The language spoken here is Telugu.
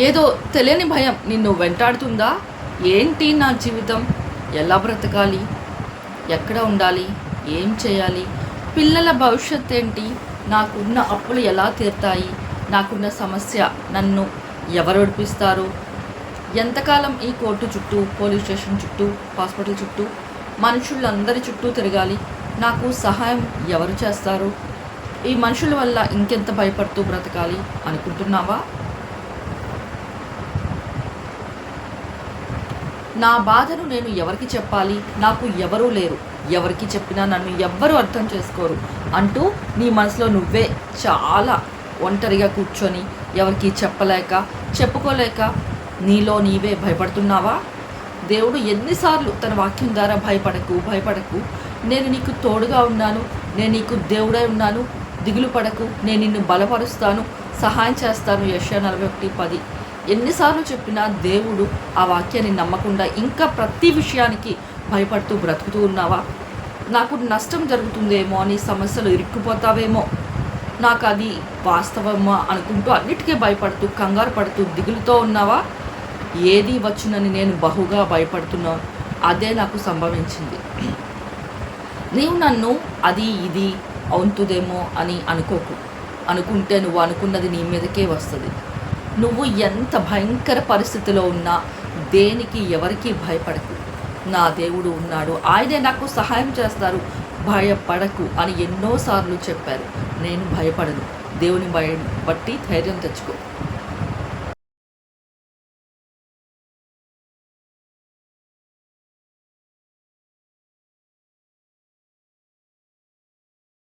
ఏదో తెలియని భయం నిన్ను వెంటాడుతుందా? ఏంటి నా జీవితం? ఎలా బ్రతకాలి? ఎక్కడ ఉండాలి? ఏం చేయాలి? పిల్లల భవిష్యత్ ఏంటి? నాకున్న అప్పులు ఎలా తీరుతాయి? నాకున్న సమస్య నన్ను ఎవరు ఒడిపిస్తారు? ఎంతకాలం ఈ కోర్టు చుట్టూ, పోలీస్ స్టేషన్ చుట్టూ, హాస్పిటల్ చుట్టూ, మనుషులందరి చుట్టూ తిరగాలి? నాకు సహాయం ఎవరు చేస్తారు? ఈ మనుషుల వల్ల ఇంకెంత భయపడుతూ బ్రతకాలి అనుకుంటున్నావా? నా బాధను నేను ఎవరికి చెప్పాలి? నాకు ఎవరూ లేరు. ఎవరికి చెప్పినా నన్ను ఎవ్వరూ అర్థం చేసుకోరు అంటూ నీ మనసులో నువ్వే చాలా ఒంటరిగా కూర్చొని ఎవరికి చెప్పలేక, చెప్పుకోలేక నీలో నీవే భయపడుతున్నావా? దేవుడు ఎన్నిసార్లు తన వాక్యం ద్వారా భయపడకు, నేను నీకు తోడుగా ఉన్నాను, నేను నీకు దేవుడై ఉన్నాను, దిగులు పడకు, నేను నిన్ను బలపరుస్తాను, సహాయం చేస్తాను, యెషయా 41:10 ఎన్నిసార్లు చెప్పినా దేవుడు ఆ వాక్యాన్ని నమ్మకుండా ఇంకా ప్రతి విషయానికి భయపడుతూ బ్రతుకుతూ ఉన్నావా? నాకు నష్టం జరుగుతుందేమో అని, సమస్యలు ఇరుక్కుపోతావేమో, నాకు అది వాస్తవమా అనుకుంటూ అన్నిటికీ భయపడుతూ, కంగారు పడుతూ, దిగులుతో ఉన్నావా? ఏది వచ్చునని నేను బహుగా భయపడుతున్నాను, అదే నాకు సంభవించింది. నీవు నన్ను అది ఇది అవుతుందేమో అని అనుకోకు. అనుకుంటే నువ్వు అనుకున్నది నీ మీదకే వస్తుంది. నువ్వు ఎంత భయంకర పరిస్థితిలో ఉన్నా దేనికి ఎవరికి భయపడకు. నా దేవుడు ఉన్నాడు, ఆయనే నాకు సహాయం చేస్తారు, భయపడకు అని ఎన్నోసార్లు చెప్పారు. నేను భయపడను. దేవుని బట్టి ధైర్యం తెచ్చుకో.